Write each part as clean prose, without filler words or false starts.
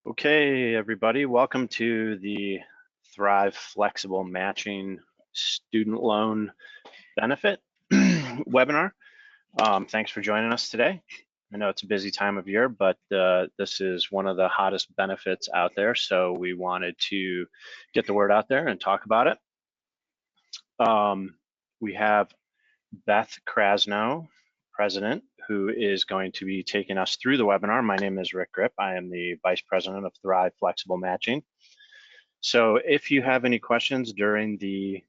Okay, everybody, welcome to the Thrive Flexible Matching Student Loan Benefit webinar. Thanks for joining us today. I know it's a busy time of year, but this is one of the hottest benefits out there, so we wanted to get the word out there and talk about it. We have Beth Krasno, President, who is going to be taking us through the webinar. My name is Rick Grip. I am the Vice President of Thrive Flexible Matching. So if you have any questions during the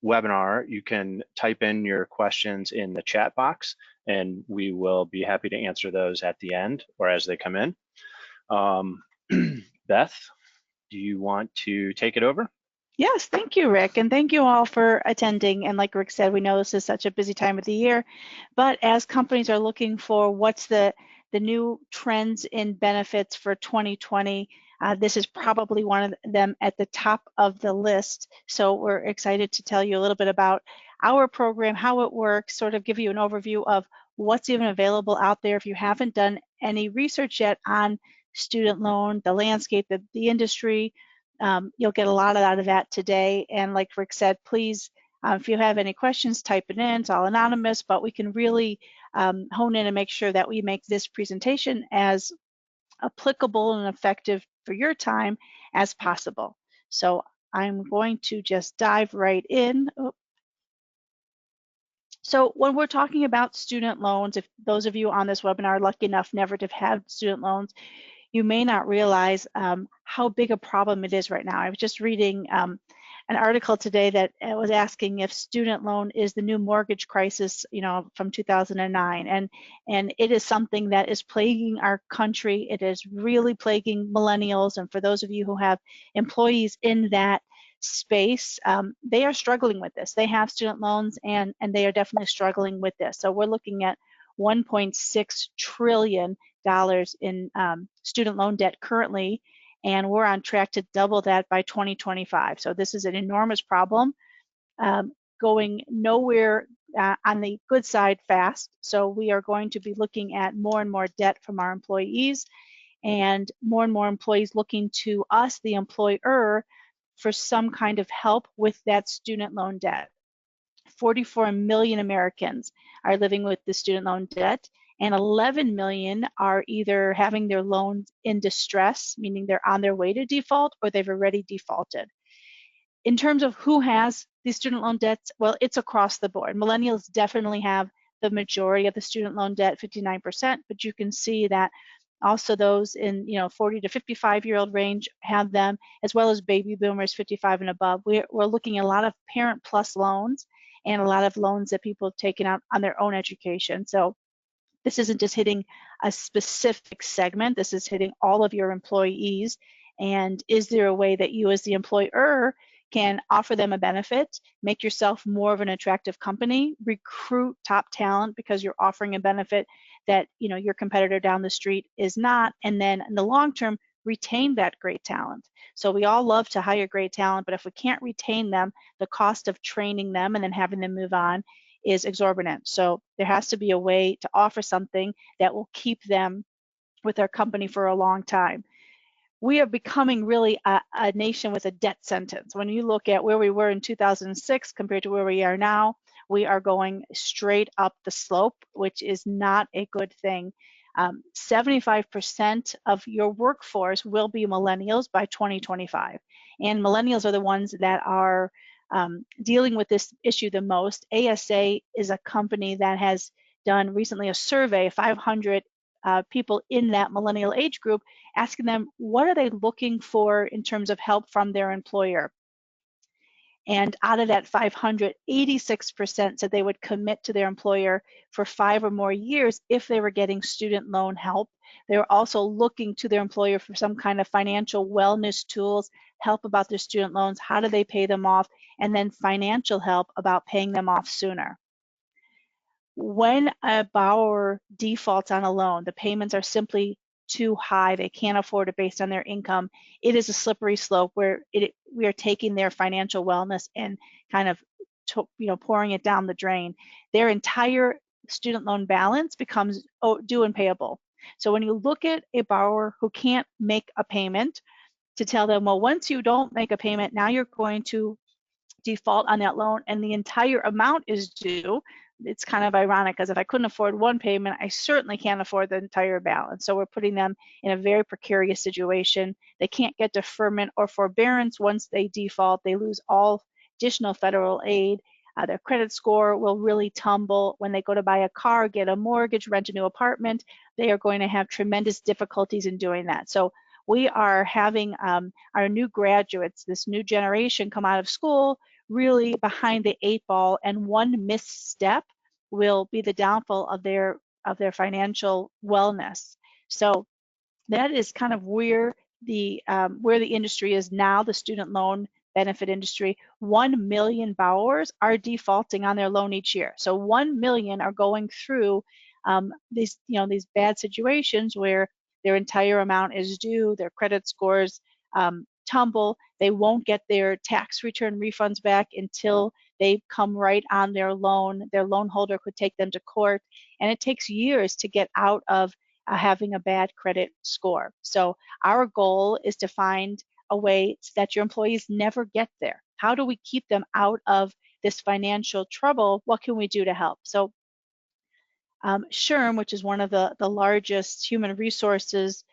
webinar, you can type in your questions in the chat box and we will be happy to answer those at the end or as they come in. Beth, do you want to take it over? Yes, thank you, Rick, and thank you all for attending. And like Rick said, we know this is such a busy time of the year, but as companies are looking for what's the new trends in benefits for 2020, this is probably one of them at the top of the list. So we're excited to tell you a little bit about our program, how it works, sort of give you an overview of what's even available out there. If you haven't done any research yet on student loan, the landscape, the industry, you'll get a lot out of that today. And like Rick said, please, if you have any questions, type it in. It's all anonymous, but we can really hone in and make sure that we make this presentation as applicable and effective for your time as possible. So I'm going to just dive right in. So when we're talking about student loans, if those of you on this webinar are lucky enough never to have student loans, you may not realize how big a problem it is right now. I was just reading an article today that was asking if student loan is the new mortgage crisis, from 2009, and it is something that is plaguing our country. It is really plaguing millennials, and for those of you who have employees in that space, they are struggling with this. They have student loans, and they are definitely struggling with this. So we're looking at $1.6 trillion in student loan debt currently, and we're on track to double that by 2025. So this is an enormous problem, going nowhere on the good side fast. So we are going to be looking at more and more debt from our employees, and more employees looking to us, the employer, for some kind of help with that student loan debt. 44 million Americans are living with the student loan debt, and 11 million are either having their loans in distress, meaning they're on their way to default, or they've already defaulted. In terms of who has these student loan debts, well, it's across the board. Millennials definitely have the majority of the student loan debt, 59%, but you can see that also those in 40 to 55-year-old range have them, as well as baby boomers 55 and above. We're looking at a lot of parent plus loans and a lot of loans that people have taken out on their own education. So this isn't just hitting a specific segment, this is hitting all of your employees. And is there a way that you as the employer can offer them a benefit, make yourself more of an attractive company, recruit top talent because you're offering a benefit that your competitor down the street is not, and then in the long term, retain that great talent. So we all love to hire great talent, but if we can't retain them, the cost of training them and then having them move on is exorbitant. So there has to be a way to offer something that will keep them with our company for a long time. We are becoming really a nation with a debt sentence. When you look at where we were in 2006 compared to where we are now, we are going straight up the slope, which is not a good thing. 75% of your workforce will be millennials by 2025. And millennials are the ones that are dealing with this issue the most. ASA is a company that has done recently a survey, 500 people in that millennial age group, asking them what are they looking for in terms of help from their employer. And out of that 500, 86% said they would commit to their employer for 5 or more years if they were getting student loan help. They were also looking to their employer for some kind of financial wellness tools, help about their student loans, how do they pay them off, and then financial help about paying them off sooner. When a borrower defaults on a loan, the payments are simply too high, they can't afford it based on their income, it is a slippery slope where we are taking their financial wellness and kind of pouring it down the drain. Their entire student loan balance becomes due and payable. So when you look at a borrower who can't make a payment, to tell them, well, once you don't make a payment, now you're going to default on that loan and the entire amount is due. It's kind of ironic because if I couldn't afford one payment, I certainly can't afford the entire balance. So we're putting them in a very precarious situation. They can't get deferment or forbearance once they default. They lose all additional federal aid. Their credit score will really tumble. When they go to buy a car, get a mortgage, rent a new apartment, they are going to have tremendous difficulties in doing that. So we are having our new graduates, this new generation, come out of school really behind the 8 ball, and one misstep will be the downfall of their financial wellness. So that is kind of where the industry is now, the student loan benefit industry. 1 million borrowers are defaulting on their loan each year. So 1 million are going through these bad situations where their entire amount is due, their credit scores tumble, they won't get their tax return refunds back until they come right on their loan. Their loan holder could take them to court, and it takes years to get out of having a bad credit score. So our goal is to find a way that your employees never get there. How do we keep them out of this financial trouble? What can we do to help? So SHRM, which is one of the largest human resources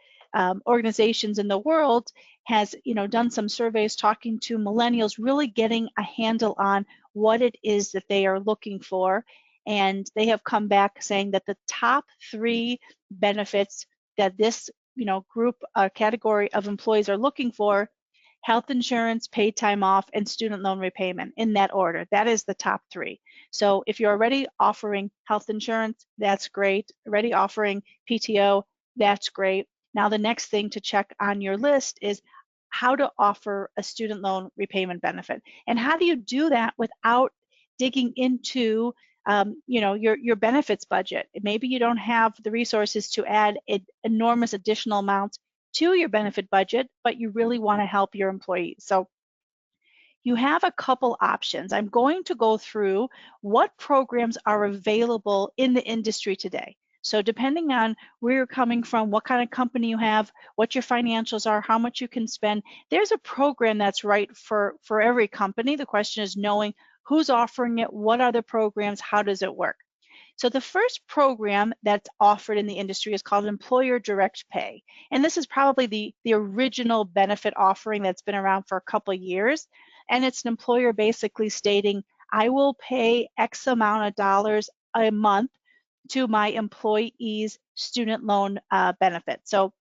organizations in the world, has done some surveys talking to millennials, really getting a handle on what it is that they are looking for. And they have come back saying that the top 3 benefits that this group category of employees are looking for: health insurance, paid time off, and student loan repayment, in that order. That is the top 3. So if you're already offering health insurance, that's great. Already offering PTO, that's great. Now the next thing to check on your list is how to offer a student loan repayment benefit. And how do you do that without digging into your benefits budget? Maybe you don't have the resources to add enormous additional amounts to your benefit budget, but you really want to help your employees. So you have a couple options. I'm going to go through what programs are available in the industry today. So depending on where you're coming from, what kind of company you have, what your financials are, how much you can spend, there's a program that's right for every company. The question is knowing who's offering it, what are the programs, how does it work? So the first program that's offered in the industry is called Employer Direct Pay. And this is probably the original benefit offering that's been around for a couple of years. And it's an employer basically stating, I will pay X amount of dollars a month to my employees' student loan benefit. So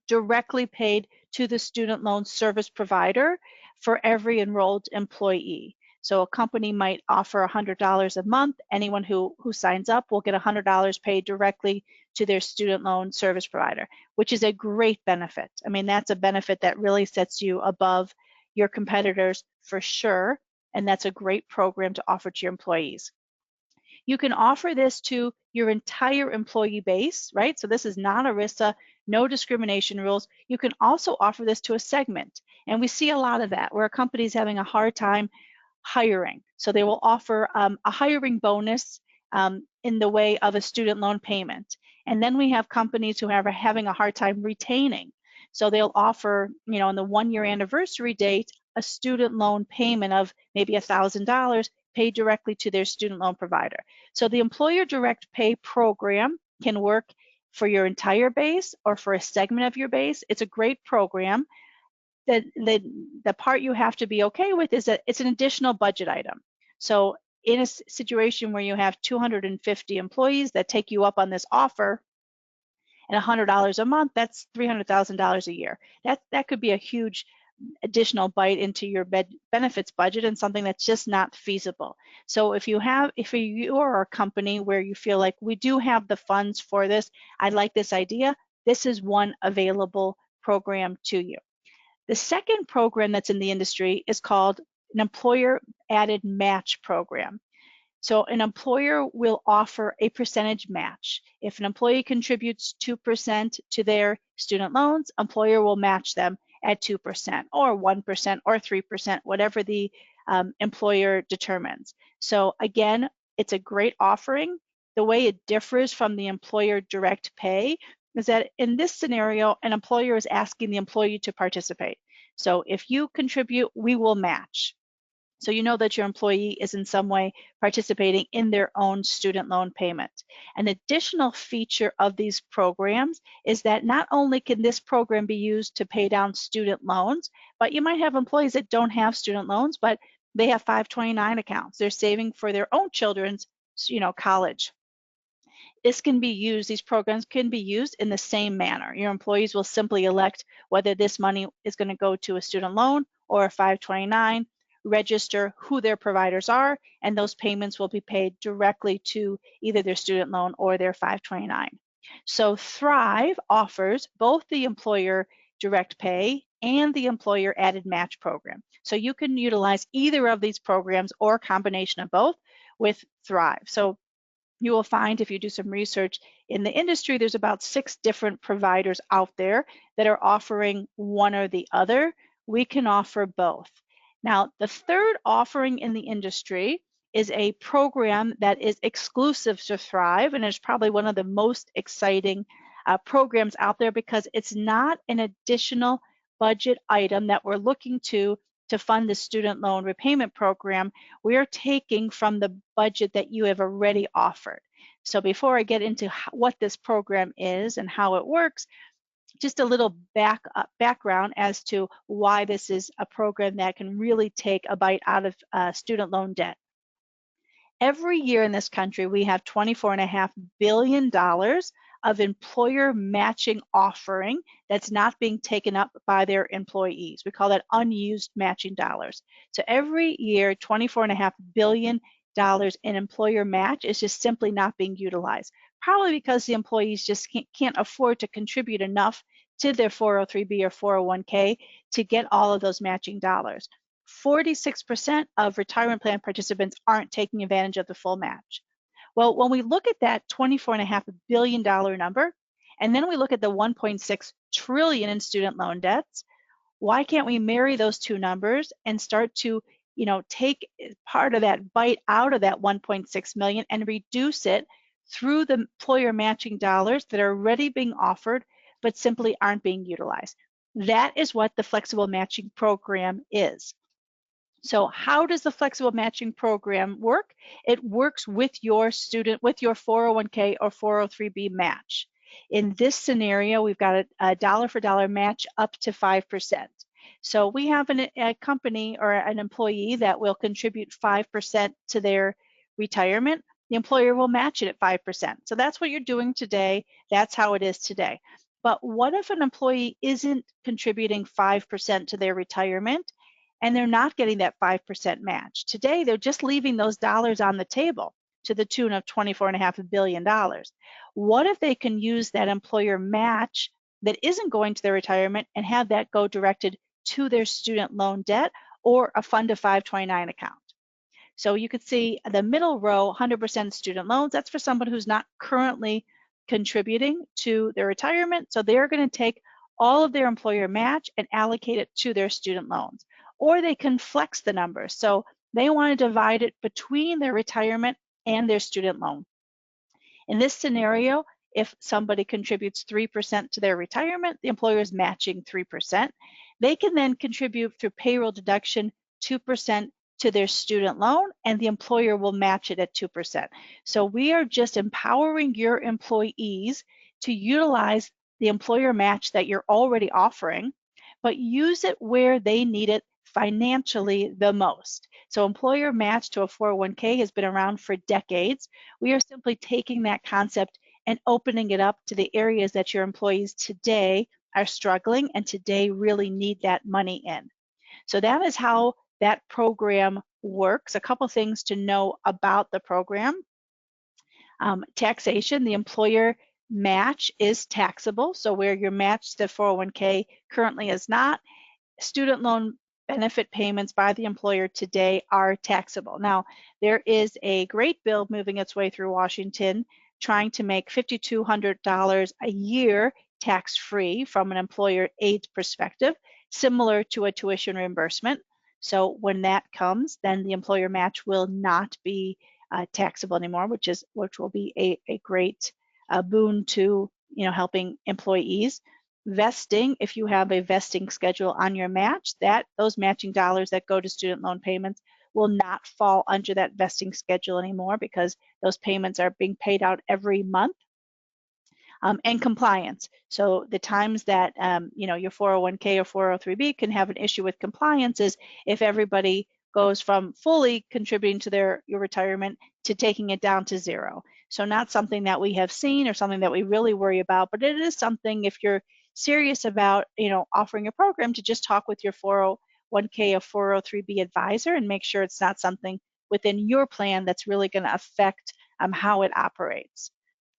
directly paid to the student loan service provider for every enrolled employee. So a company might offer $100 a month. Anyone who signs up will get $100 paid directly to their student loan service provider, which is a great benefit. I mean, that's a benefit that really sets you above your competitors for sure, and that's a great program to offer to your employees. You can offer this to your entire employee base, right? So this is non-ERISA, no discrimination rules. You can also offer this to a segment. And we see a lot of that where a company is having a hard time hiring. So they will offer a hiring bonus in the way of a student loan payment. And then we have companies who are having a hard time retaining. So they'll offer, on the 1-year anniversary date, a student loan payment of maybe $1,000 paid directly to their student loan provider. So the Employer Direct Pay program can work for your entire base or for a segment of your base. It's a great program. The part you have to be okay with is that it's an additional budget item. So in a situation where you have 250 employees that take you up on this offer and $100 a month, that's $300,000 a year. That could be a huge additional bite into your benefits budget and something that's just not feasible. So if you are a company where you feel like we do have the funds for this, I like this idea, this is one available program to you. The second program that's in the industry is called an employer added match program. So an employer will offer a percentage match. If an employee contributes 2% to their student loans, employer will match them at 2% or 1% or 3%, whatever the employer determines. So again, it's a great offering. The way it differs from the Employer Direct Pay is that in this scenario, an employer is asking the employee to participate. So if you contribute, we will match. So you know that your employee is in some way participating in their own student loan payment. An additional feature of these programs is that not only can this program be used to pay down student loans, but you might have employees that don't have student loans, but they have 529 accounts. They're saving for their own children's, college. These programs can be used in the same manner. Your employees will simply elect whether this money is going to go to a student loan or a 529, register who their providers are, and those payments will be paid directly to either their student loan or their 529. So Thrive offers both the employer direct pay and the employer added match program. So you can utilize either of these programs or a combination of both with Thrive. So you will find if you do some research in the industry, there's about 6 different providers out there that are offering one or the other. We can offer both. Now, the third offering in the industry is a program that is exclusive to Thrive, and is probably one of the most exciting programs out there because it's not an additional budget item that we're looking to fund the student loan repayment program. We're taking from the budget that you have already offered. So before I get into what this program is and how it works, just a little background as to why this is a program that can really take a bite out of student loan debt. Every year in this country, we have $24.5 billion of employer matching offering that's not being taken up by their employees. We call that unused matching dollars. So every year, $24.5 billion in employer match is just simply not being utilized, probably because the employees just can't afford to contribute enough to their 403B or 401k to get all of those matching dollars. 46% of retirement plan participants aren't taking advantage of the full match. Well, when we look at that $24.5 billion number, and then we look at the 1.6 trillion in student loan debts, why can't we marry those two numbers and start to, take part of that bite out of that 1.6 million and reduce it through the employer matching dollars that are already being offered but simply aren't being utilized? That is what the flexible matching program is. So how does the flexible matching program work? It works with your 401k or 403b match. In this scenario, we've got a dollar for dollar match up to 5%. So we have a company or an employee that will contribute 5% to their retirement. The employer will match it at 5%. So that's what you're doing today. That's how it is today. But what if an employee isn't contributing 5% to their retirement and they're not getting that 5% match? Today, they're just leaving those dollars on the table to the tune of $24.5 billion. What if they can use that employer match that isn't going to their retirement and have that go directed to their student loan debt or a fund of 529 account? So you could see the middle row, 100% student loans. That's for someone who's not currently contributing to their retirement. So they're going to take all of their employer match and allocate it to their student loans. Or they can flex the numbers. So they want to divide it between their retirement and their student loan. In this scenario, if somebody contributes 3% to their retirement, the employer is matching 3%. They can then contribute through payroll deduction 2% to their student loan, and the employer will match it at 2%. So we are just empowering your employees to utilize the employer match that you're already offering, but use it where they need it financially the most. So employer match to a 401k has been around for decades. We are simply taking that concept and opening it up to the areas that your employees today are struggling and today really need that money in. So that is how that program works. A couple things to know about the program. Taxation, the employer match is taxable. So where you're matched to 401k currently is not. Student loan benefit payments by the employer today are taxable. Now, there is a great bill moving its way through Washington trying to make $5,200 a year tax-free from an employer aid perspective, similar to a tuition reimbursement. So when that comes, then the employer match will not be taxable anymore, which will be a great boon to helping employees. Vesting, if you have a vesting schedule on your match, those matching dollars that go to student loan payments will not fall under that vesting schedule anymore because those payments are being paid out every month. And compliance. So the times that your 401k or 403b can have an issue with compliance is if everybody goes from fully contributing to your retirement to taking it down to zero. So not something that we have seen or something that we really worry about, but it is something if you're serious about offering a program to just talk with your 401k or 403b advisor and make sure it's not something within your plan that's really going to affect how it operates.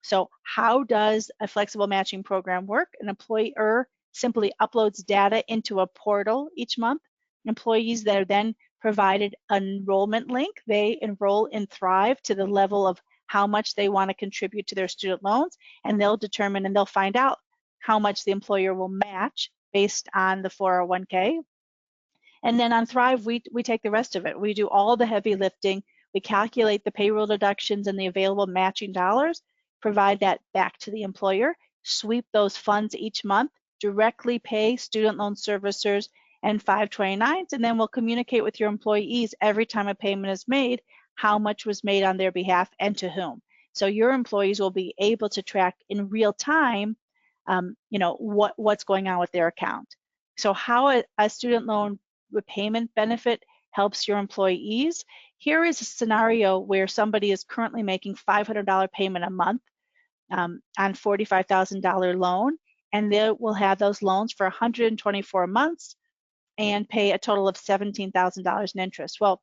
So how does a flexible matching program work? An employer simply uploads data into a portal each month. Employees that are then provided an enrollment link, they enroll in Thrive to the level of how much they want to contribute to their student loans, and they'll determine and they'll find out how much the employer will match based on the 401k. And then on Thrive, we take the rest of it. We do all the heavy lifting. We calculate the payroll deductions and the available matching dollars, provide that back to the employer, sweep those funds each month, directly pay student loan servicers and 529s, and then we'll communicate with your employees every time a payment is made, how much was made on their behalf and to whom. So your employees will be able to track in real time, what's going on with their account. So how a student loan repayment benefit helps your employees. Here is a scenario where somebody is currently making $500 payment a month on $45,000 loan, and they will have those loans for 124 months and pay a total of $17,000 in interest. Well,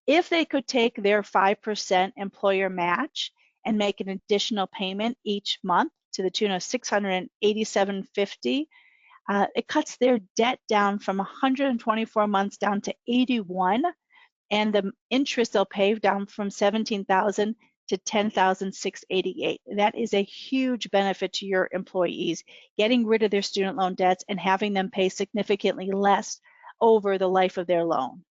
if they could take their 5% employer match and make an additional payment each month to the tune of $687.50, it cuts their debt down from 124 months down to 81, and the interest they'll pay down from 17,000 to 10,688. That is a huge benefit to your employees, getting rid of their student loan debts and having them pay significantly less over the life of their loan.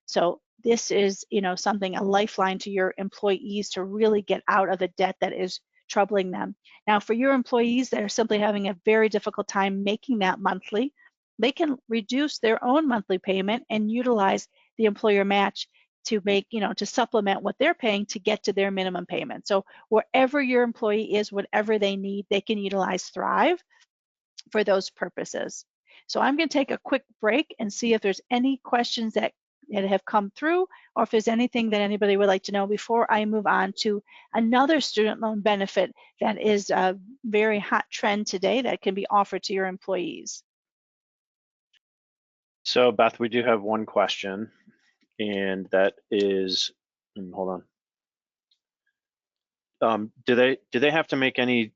So this is, something, a lifeline to your employees to really get out of the debt that is troubling them. Now, for your employees that are simply having a very difficult time making that monthly, they can reduce their own monthly payment and utilize the employer match to make, to supplement what they're paying to get to their minimum payment. So wherever your employee is, whatever they need, they can utilize Thrive for those purposes. So I'm going to take a quick break and see if there's any questions that have come through, or if there's anything that anybody would like to know before I move on to another student loan benefit that is a very hot trend today that can be offered to your employees. So Beth, we do have one question, and that is, hold on. Do they have to make any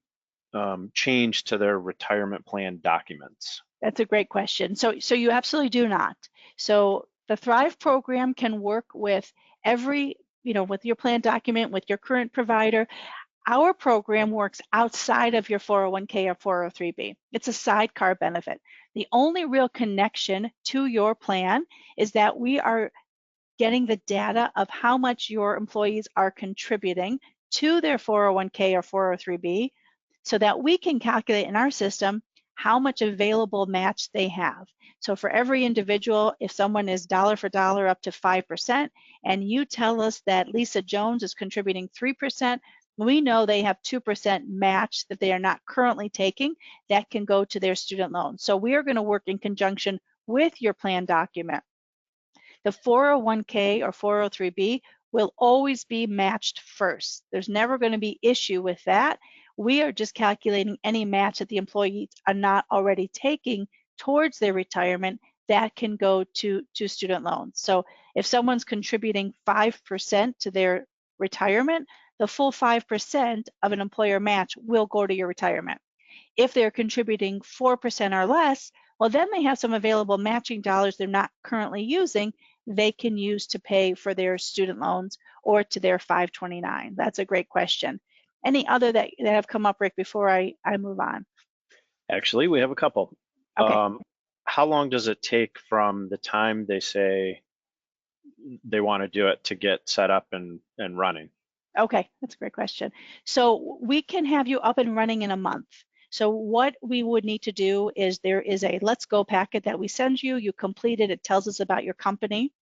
change to their retirement plan documents? That's a great question. So you absolutely do not. So the Thrive program can work with every, with your plan document, with your current provider. Our program works outside of your 401k or 403b. It's a sidecar benefit. The only real connection to your plan is that we are getting the data of how much your employees are contributing to their 401k or 403b so that we can calculate in our system how much available match they have. So for every individual, if someone is dollar for dollar up to 5%, and you tell us that Lisa Jones is contributing 3%, we know they have 2% match that they are not currently taking that can go to their student loan. So we are going to work in conjunction with your plan document. The 401k or 403b will always be matched first. There's never going to be issue with that. We are just calculating any match that the employees are not already taking towards their retirement that can go to student loans. So if someone's contributing 5% to their retirement, the full 5% of an employer match will go to your retirement. If they're contributing 4% or less, well, then they have some available matching dollars they're not currently using they can use to pay for their student loans or to their 529. That's a great question. Any other that have come up, Rick, before I move on? Actually, we have a couple. Okay. How long does it take from the time they say they want to do it to get set up and running? Okay, that's a great question. So we can have you up and running in a month. So what we would need to do is there is a Let's Go packet that we send you. You complete it. It tells us about your company.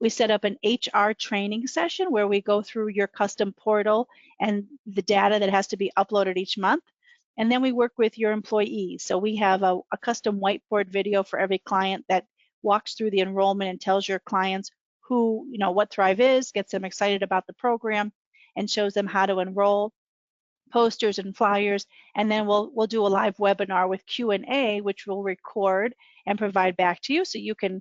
We set up an HR training session where we go through your custom portal and the data that has to be uploaded each month. And then we work with your employees. So we have a custom whiteboard video for every client that walks through the enrollment and tells your clients who, what Thrive is, gets them excited about the program, and shows them how to enroll, posters and flyers, and then we'll do a live webinar with Q&A, which we'll record and provide back to you so you can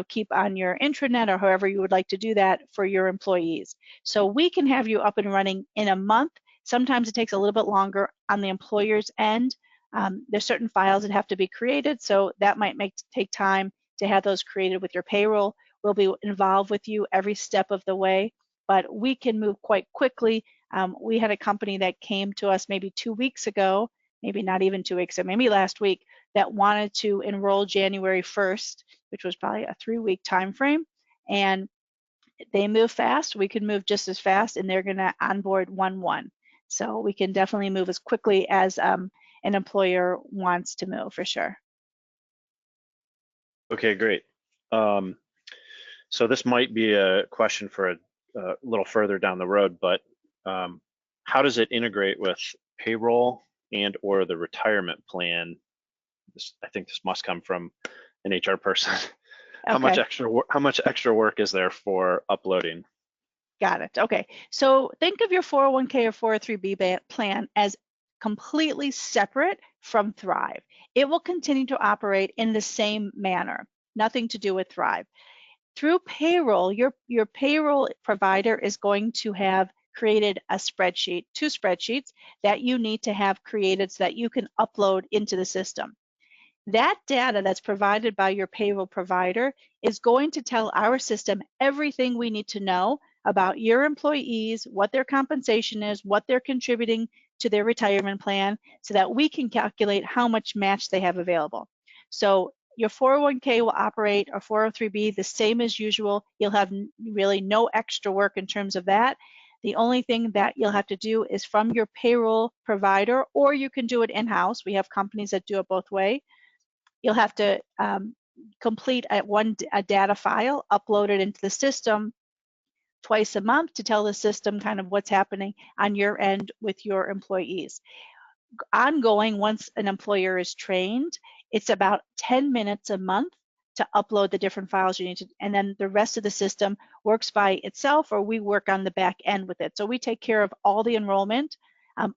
keep on your intranet or however you would like to do that for your employees. So we can have you up and running in a month. Sometimes it takes a little bit longer on the employer's end. There's certain files that have to be created, so that might take time to have those created with your payroll. We'll be involved with you every step of the way, but we can move quite quickly. We had a company that came to us maybe 2 weeks ago, maybe not even 2 weeks ago, maybe last week, that wanted to enroll January 1st, which was probably a 3-week time frame. And they move fast. We can move just as fast, and they're going to onboard 1/1. So we can definitely move as quickly as an employer wants to move, for sure. Okay, great. So this might be a question for a little further down the road, but how does it integrate with payroll and or the retirement plan? I think this must come from an HR person. How much extra work is there for uploading? Got it. Okay. So think of your 401k or 403b plan as completely separate from Thrive. It will continue to operate in the same manner, nothing to do with Thrive. Through payroll, your payroll provider is going to have created a spreadsheet, 2 spreadsheets that you need to have created so that you can upload into the system. That data that's provided by your payroll provider is going to tell our system everything we need to know about your employees, what their compensation is, what they're contributing to their retirement plan, so that we can calculate how much match they have available. So your 401k will operate, or 403b, the same as usual. You'll have really no extra work in terms of that. The only thing that you'll have to do is from your payroll provider, or you can do it in-house. We have companies that do it both ways. You'll have to complete a data file, upload it into the system twice a month to tell the system kind of what's happening on your end with your employees. Ongoing, once an employer is trained, it's about 10 minutes a month to upload the different files you need to, and then the rest of the system works by itself, or we work on the back end with it. So we take care of all the enrollment,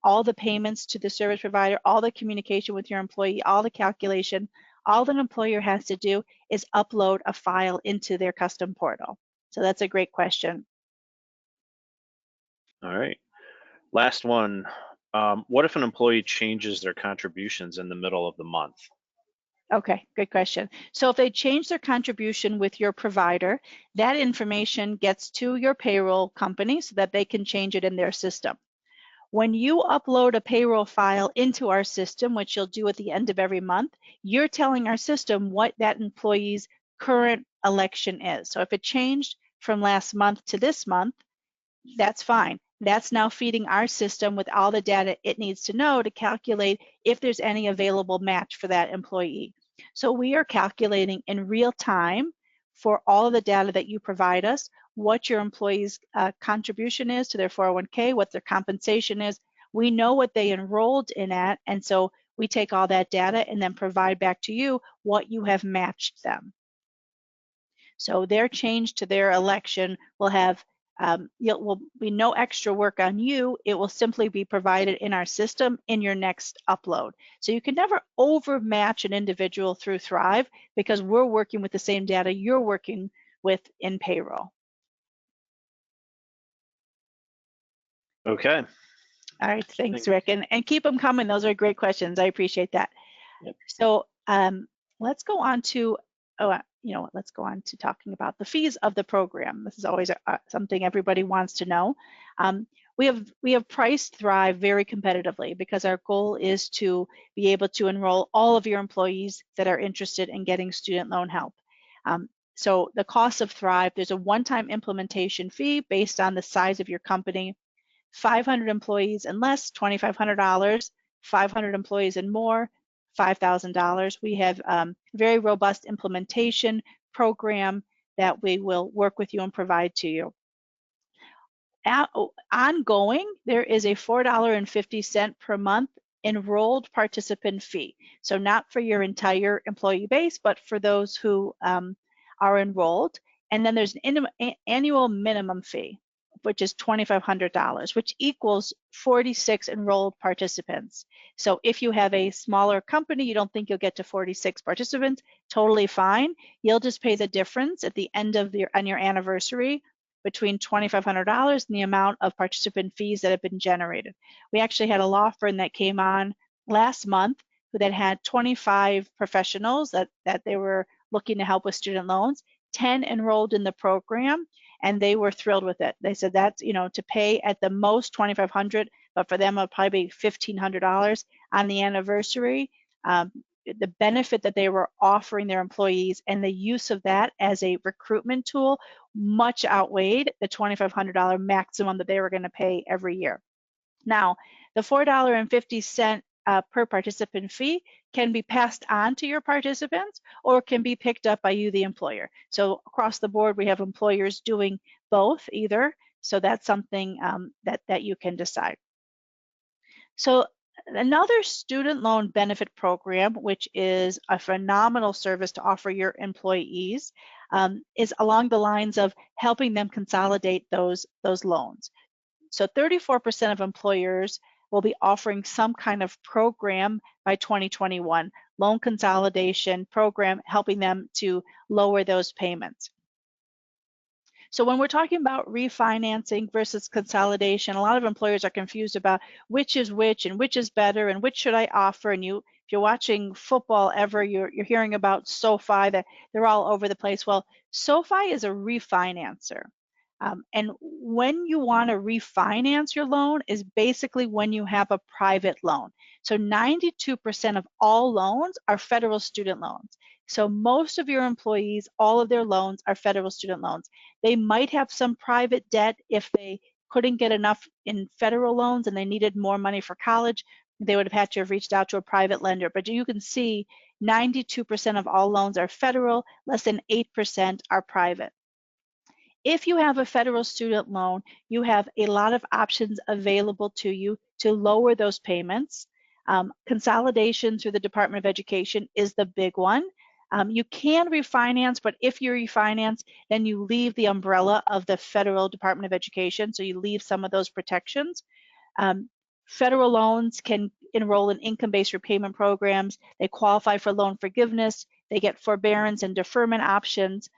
all the payments to the service provider, all the communication with your employee, all the calculation. All an employer has to do is upload a file into their custom portal. So that's a great question. All right. Last one. What if an employee changes their contributions in the middle of the month? Okay, good question. So if they change their contribution with your provider, that information gets to your payroll company so that they can change it in their system. When you upload a payroll file into our system, which you'll do at the end of every month, you're telling our system what that employee's current election is. So if it changed from last month to this month, that's fine. That's now feeding our system with all the data it needs to know to calculate if there's any available match for that employee. So we are calculating in real time for all of the data that you provide us, what your employee's contribution is to their 401k, what their compensation is. We know what they enrolled in at, and so we take all that data and then provide back to you what you have matched them. So their change to their election will have will be no extra work on you. It will simply be provided in our system in your next upload. So you can never overmatch an individual through Thrive because we're working with the same data you're working with in payroll. Okay. All right, thanks, Rick. And keep them coming. Those are great questions. I appreciate that. Yep. So let's go on to let's go on to talking about the fees of the program. This is always something everybody wants to know. We have priced Thrive very competitively because our goal is to be able to enroll all of your employees that are interested in getting student loan help. So the cost of Thrive, there's a one-time implementation fee based on the size of your company. 500 employees and less, $2,500, 500 employees and more, $5,000. We have very robust implementation program that we will work with you and provide to you. Ongoing, there is a $4.50 per month enrolled participant fee. So not for your entire employee base, but for those who are enrolled. And then there's an annual minimum fee, which is $2,500, which equals 46 enrolled participants. So if you have a smaller company, you don't think you'll get to 46 participants, totally fine. You'll just pay the difference at the end of on your anniversary between $2,500 and the amount of participant fees that have been generated. We actually had a law firm that came on last month that had 25 professionals that they were looking to help with student loans, 10 enrolled in the program, and they were thrilled with it. They said that's, to pay at the most $2,500, but for them it'll probably be $1,500 on the anniversary. The benefit that they were offering their employees and the use of that as a recruitment tool much outweighed the $2,500 maximum that they were going to pay every year. Now, the $4.50 per participant fee can be passed on to your participants or can be picked up by you, the employer. So across the board, we have employers doing both either. So that's something that you can decide. So another student loan benefit program, which is a phenomenal service to offer your employees, is along the lines of helping them consolidate those loans. So 34% of employers will be offering some kind of program by 2021, loan consolidation program, helping them to lower those payments. So when we're talking about refinancing versus consolidation, a lot of employers are confused about which is which and which is better and which should I offer. And if you're watching football ever, you're hearing about SoFi, that they're all over the place. Well, SoFi is a refinancer. And when you want to refinance your loan is basically when you have a private loan. So 92% of all loans are federal student loans. So most of your employees, all of their loans are federal student loans. They might have some private debt if they couldn't get enough in federal loans and they needed more money for college. They would have had to have reached out to a private lender. But you can see 92% of all loans are federal, less than 8% are private. If you have a federal student loan, you have a lot of options available to you to lower those payments. Consolidation through the Department of Education is the big one. You can refinance, but if you refinance, then you leave the umbrella of the Federal Department of Education, so you leave some of those protections. Federal loans can enroll in income-based repayment programs. They qualify for loan forgiveness. They get forbearance and deferment options.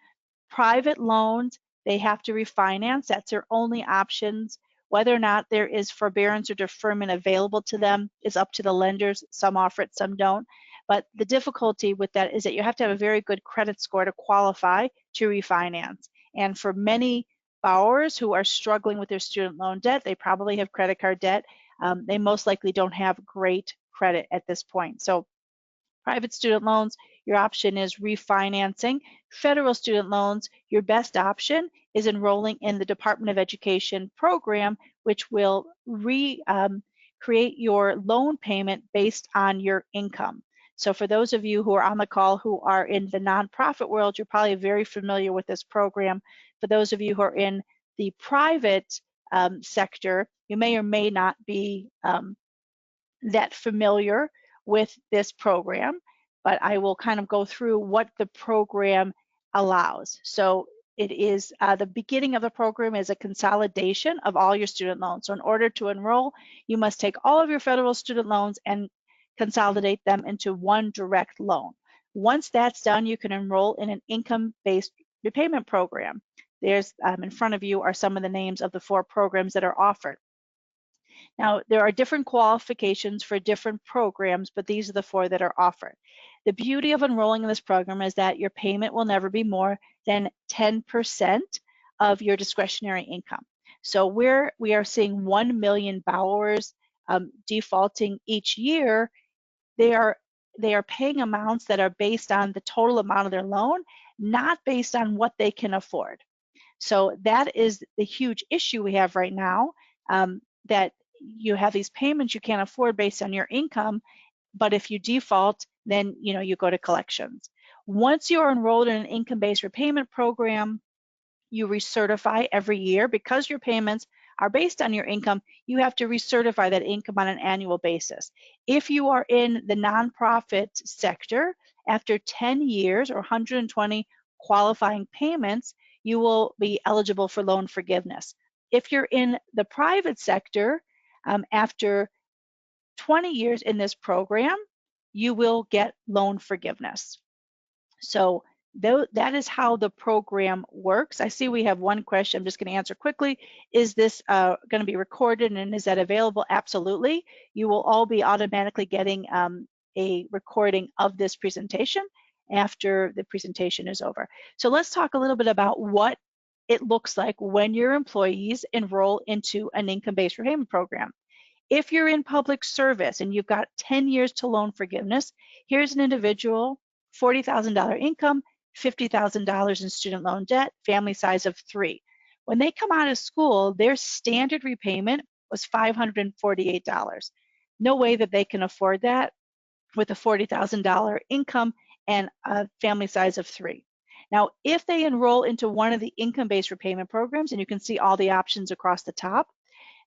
Private loans, they have to refinance. That's their only options. Whether or not there is forbearance or deferment available to them is up to the lenders. Some offer it, some don't. But the difficulty with that is that you have to have a very good credit score to qualify to refinance. And for many borrowers who are struggling with their student loan debt, they probably have credit card debt. They most likely don't have great credit at this point. So private student loans, your option is refinancing. Federal student loans, your best option is enrolling in the Department of Education program, which will create your loan payment based on your income. So for those of you who are on the call who are in the nonprofit world, you're probably very familiar with this program. For those of you who are in the private sector, you may or may not be that familiar with this program, but I will kind of go through what the program allows. So it is the beginning of the program is a consolidation of all your student loans. So in order to enroll, you must take all of your federal student loans and consolidate them into one direct loan. Once that's done, you can enroll in an income-based repayment program. There's in front of you are some of the names of the 4 programs that are offered. Now, there are different qualifications for different programs, but these are the 4 that are offered. The beauty of enrolling in this program is that your payment will never be more than 10% of your discretionary income. So we are seeing 1 million borrowers defaulting each year. They are paying amounts that are based on the total amount of their loan, not based on what they can afford. So that is the huge issue we have right now. that you have these payments you can't afford based on your income, but if you default, then you go to collections. Once you're enrolled in an income-based repayment program, you recertify every year. Because your payments are based on your income, you have to recertify that income on an annual basis. If you are in the nonprofit sector, after 10 years or 120 qualifying payments, you will be eligible for loan forgiveness. If you're in the private sector, after 20 years in this program, you will get loan forgiveness. So that is how the program works. I see we have one question. I'm just going to answer quickly. Is this going to be recorded, and is that available? Absolutely. You will all be automatically getting a recording of this presentation after the presentation is over. So let's talk a little bit about what it looks like when your employees enroll into an income-based repayment program. If you're in public service and you've got 10 years to loan forgiveness, here's an individual, $40,000 income, $50,000 in student loan debt, family size of 3. When they come out of school, their standard repayment was $548. No way that they can afford that with a $40,000 income and a family size of 3. Now, if they enroll into one of the income-based repayment programs, and you can see all the options across the top,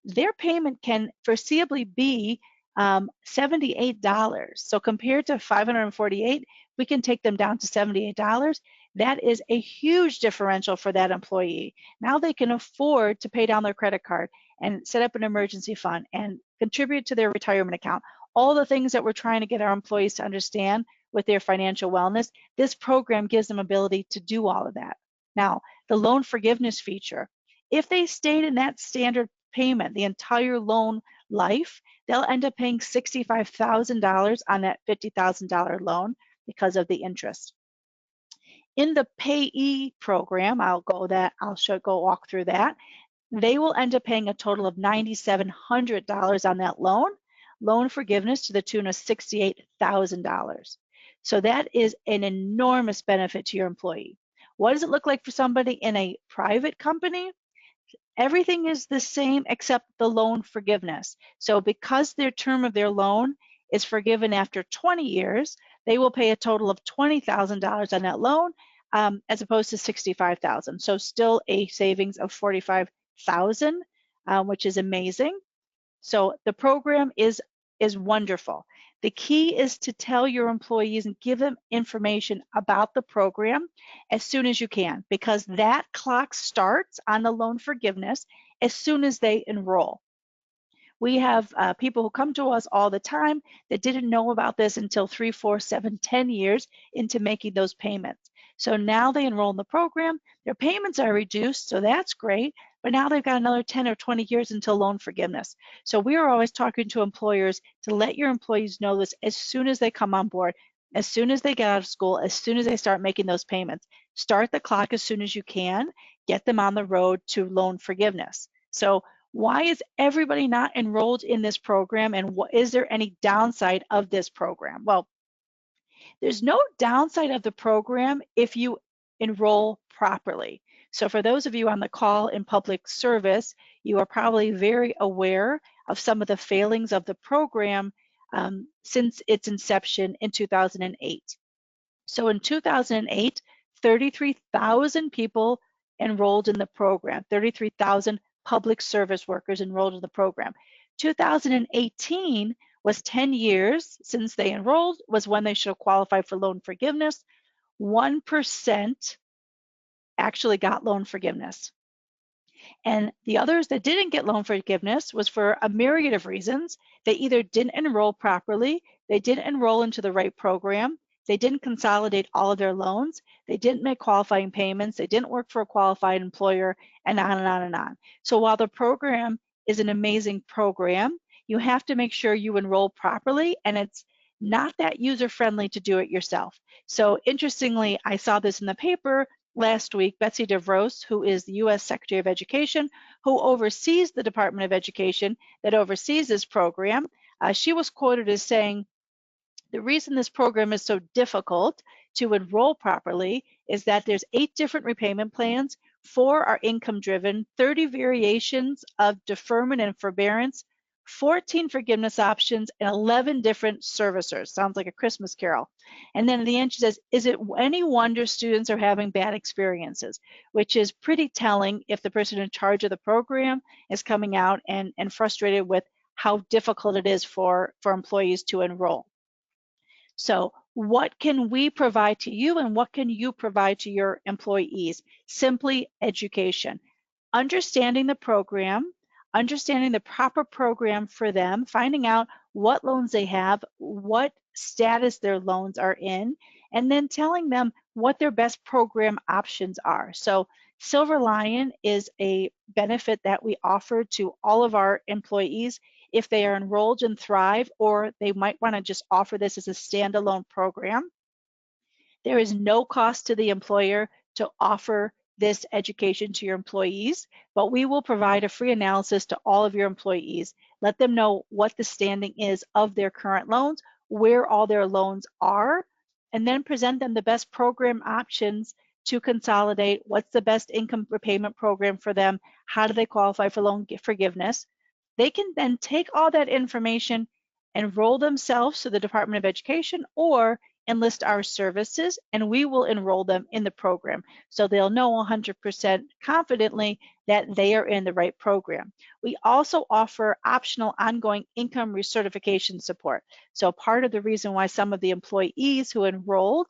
their payment can foreseeably be $78. So compared to $548, we can take them down to $78. That is a huge differential for that employee. Now they can afford to pay down their credit card and set up an emergency fund and contribute to their retirement account. All the things that we're trying to get our employees to understand with their financial wellness, this program gives them ability to do all of that. Now, the loan forgiveness feature, if they stayed in that standard payment the entire loan life, they'll end up paying $65,000 on that $50,000 loan because of the interest. In the payee program, I'll go walk through that. They will end up paying a total of $9,700 on that loan forgiveness to the tune of $68,000. So that is an enormous benefit to your employee. What does it look like for somebody in a private company? Everything is the same except the loan forgiveness. So because their term of their loan is forgiven after 20 years, they will pay a total of $20,000 on that loan as opposed to $65,000. So still a savings of $45,000, which is amazing. So the program is wonderful. The key is to tell your employees and give them information about the program as soon as you can, because that clock starts on the loan forgiveness as soon as they enroll. We have people who come to us all the time that didn't know about this until 3, 4, 7, 10 years into making those payments. So now they enroll in the program, their payments are reduced, so that's great, but now they've got another 10 or 20 years until loan forgiveness. So we are always talking to employers to let your employees know this as soon as they come on board, as soon as they get out of school, as soon as they start making those payments. Start the clock as soon as you can, get them on the road to loan forgiveness. So why is everybody not enrolled in this program, and is there any downside of this program? Well, there's no downside of the program if you enroll properly. So for those of you on the call in public service, you are probably very aware of some of the failings of the program since its inception in 2008. So in 2008, 33,000 people enrolled in the program, 33,000 public service workers enrolled in the program. 2018 was 10 years since they enrolled, was when they should have qualified for loan forgiveness. 1% actually got loan forgiveness. And the others that didn't get loan forgiveness was for a myriad of reasons. They either didn't enroll properly, they didn't enroll into the right program, they didn't consolidate all of their loans, they didn't make qualifying payments, they didn't work for a qualified employer, and on and on and on. So while the program is an amazing program, you have to make sure you enroll properly, and it's not that user-friendly to do it yourself. So interestingly, I saw this in the paper last week. Betsy DeVos, who is the U.S. Secretary of Education, who oversees the Department of Education that oversees this program, she was quoted as saying, the reason this program is so difficult to enroll properly is that there's 8 different repayment plans 4 are income driven, 30 variations of deferment and forbearance, 14 forgiveness options, and 11 different servicers. Sounds like a Christmas carol. And then at the end she says, is it any wonder students are having bad experiences? Which is pretty telling if the person in charge of the program is coming out and frustrated with how difficult it is for employees to enroll. So what can we provide to you and what can you provide to your employees? Simply education. Understanding the program, understanding the proper program for them, finding out what loans they have, what status their loans are in, and then telling them what their best program options are. So Silver Lion is a benefit that we offer to all of our employees if they are enrolled in Thrive, or they might want to just offer this as a standalone program. There is no cost to the employer to offer this education to your employees, but we will provide a free analysis to all of your employees. Let them know what the standing is of their current loans, where all their loans are, and then present them the best program options to consolidate. What's the best income repayment program for them? How do they qualify for loan forgiveness? They can then take all that information, enroll themselves to the Department of Education, or enlist our services, and we will enroll them in the program. So they'll know 100% confidently that they are in the right program. We also offer optional ongoing income recertification support. So part of the reason why some of the employees who enrolled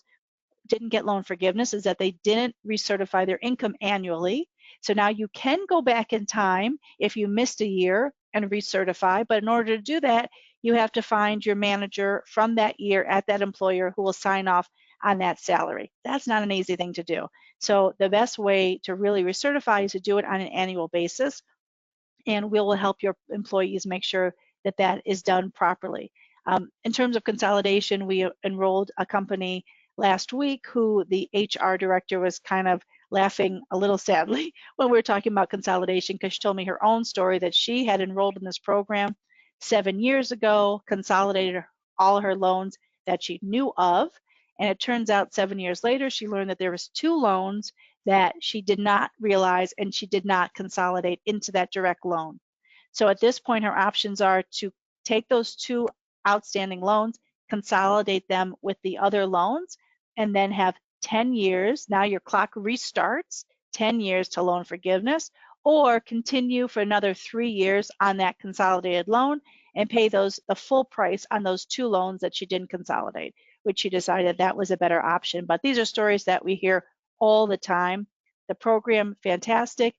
didn't get loan forgiveness is that they didn't recertify their income annually. So now you can go back in time if you missed a year and recertify, but in order to do that, you have to find your manager from that year at that employer who will sign off on that salary. That's not an easy thing to do. So the best way to really recertify is to do it on an annual basis, and we will help your employees make sure that that is done properly. In terms of consolidation, we enrolled a company last week who the HR director was kind of laughing a little sadly when we were talking about consolidation, because she told me her own story that she had enrolled in this program 7 years ago, consolidated all her loans that she knew of, and it turns out 7 years later she learned that there was 2 loans that she did not realize and she did not consolidate into that direct loan. So at this point, her options are to take those 2 outstanding loans, consolidate them with the other loans, and then have 10 years. Now your clock restarts, 10 years to loan forgiveness, or continue for another 3 years on that consolidated loan and pay the full price on those 2 loans that she didn't consolidate, which she decided that was a better option. But these are stories that we hear all the time. The program, fantastic.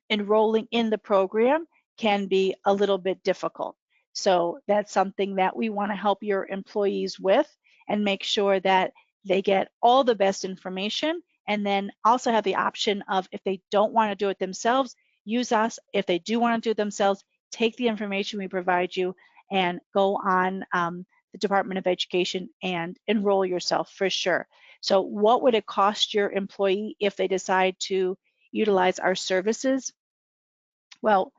Enrolling in the program can be a little bit difficult. So that's something that we want to help your employees with and make sure that they get all the best information, and then also have the option of, if they don't want to do it themselves, use us. If they do want to do it themselves, take the information we provide you and go on the Department of Education and enroll yourself for sure. So what would it cost your employee if they decide to utilize our services? Well,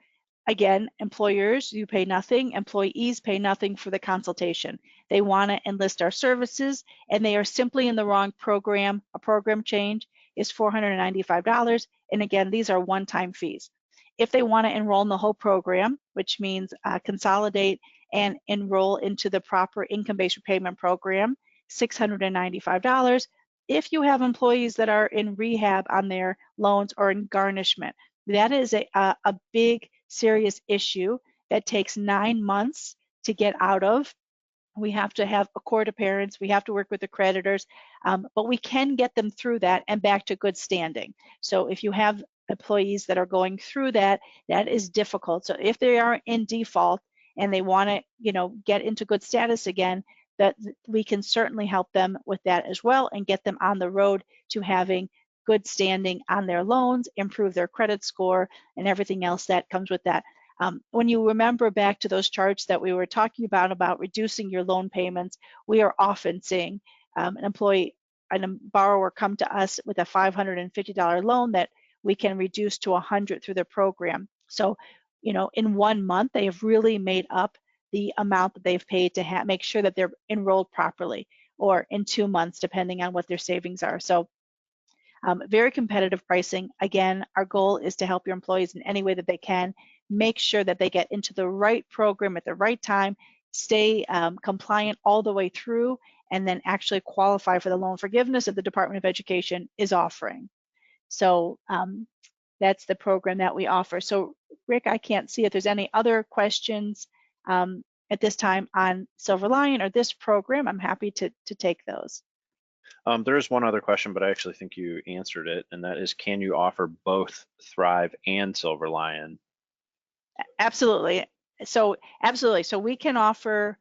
again, employers, you pay nothing. Employees pay nothing for the consultation. They want to enlist our services and they are simply in the wrong program. A program change is $495. And again, these are one-time fees. If they want to enroll in the whole program, which means consolidate and enroll into the proper income-based repayment program, $695. If you have employees that are in rehab on their loans or in garnishment, that is a big, serious issue that takes 9 months to get out of. We have to have a court appearance. We have to work with the creditors, but we can get them through that and back to good standing. So if you have employees that are going through that, that is difficult. So if they are in default and they want to, get into good status again, that we can certainly help them with that as well and get them on the road to having good standing on their loans, improve their credit score, and everything else that comes with that. When you remember back to those charts that we were talking about reducing your loan payments, we are often seeing an employee and a borrower come to us with a $550 loan that we can reduce to $100 through the program. So, in 1 month, they have really made up the amount that they've paid to make sure that they're enrolled properly, or in 2 months, depending on what their savings are. So Very competitive pricing. Again, our goal is to help your employees in any way that they can. Make sure that they get into the right program at the right time, stay compliant all the way through, and then actually qualify for the loan forgiveness that the Department of Education is offering. So that's the program that we offer. So Rick, I can't see if there's any other questions at this time on Silver Lion or this program. I'm happy to take those. There is one other question, but I actually think you answered it, and that is, can you offer both Thrive and Silver Lion? Absolutely. So absolutely. So we can offer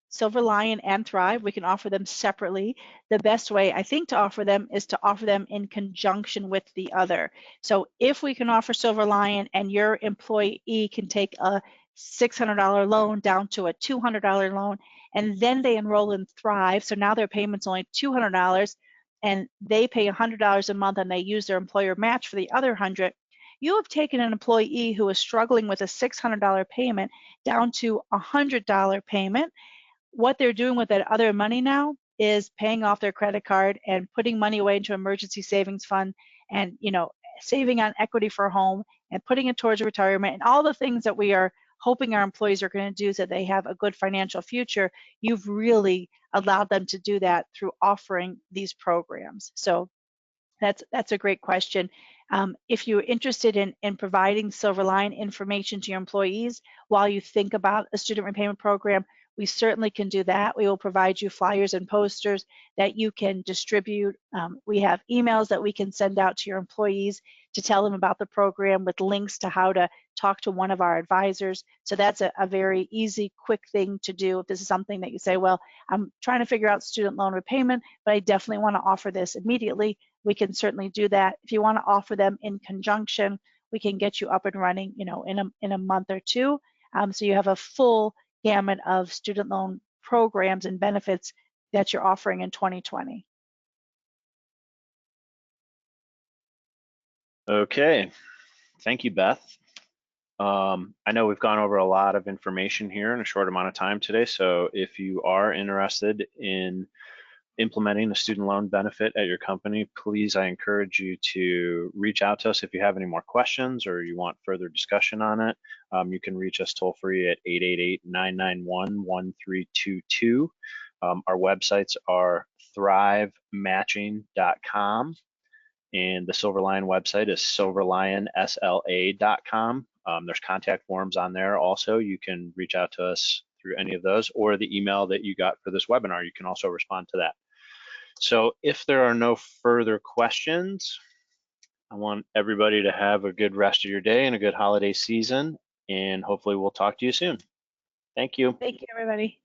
Silver Lion and Thrive. We can offer them separately. The best way, I think, to offer them is to offer them in conjunction with the other. So if we can offer Silver Lion and your employee can take a $600 loan down to a $200 loan, and then they enroll in Thrive, so now their payment's only $200, and they pay $100 a month and they use their employer match for the other 100. You have taken an employee who is struggling with a $600 payment down to a $100 payment. What they're doing with that other money now is paying off their credit card and putting money away into emergency savings fund, and saving on equity for a home and putting it towards retirement, and all the things that we are hoping our employees are going to do so they have a good financial future. You've really allowed them to do that through offering these programs. So that's a great question. If you're interested in providing Silver Line information to your employees while you think about a student repayment program, we certainly can do that. We will provide you flyers and posters that you can distribute. We have emails that we can send out to your employees to tell them about the program with links to how to talk to one of our advisors. So that's a very easy, quick thing to do. If this is something that you say, well, I'm trying to figure out student loan repayment, but I definitely want to offer this immediately, we can certainly do that. If you want to offer them in conjunction, we can get you up and running, in a month or two. So you have a full gamut of student loan programs and benefits that you're offering in 2020. Okay, thank you, Beth. I know we've gone over a lot of information here in a short amount of time today, so if you are interested in implementing a student loan benefit at your company, please, I encourage you to reach out to us if you have any more questions or you want further discussion on it. You can reach us toll free at 888-991-1322. Our websites are thrivematching.com, and the Silver Lion website is silverlionsla.com. There's contact forms on there also. You can reach out to us through any of those, or the email that you got for this webinar. You can also respond to that. So if there are no further questions, I want everybody to have a good rest of your day and a good holiday season, and hopefully we'll talk to you soon. Thank you. Thank you, everybody.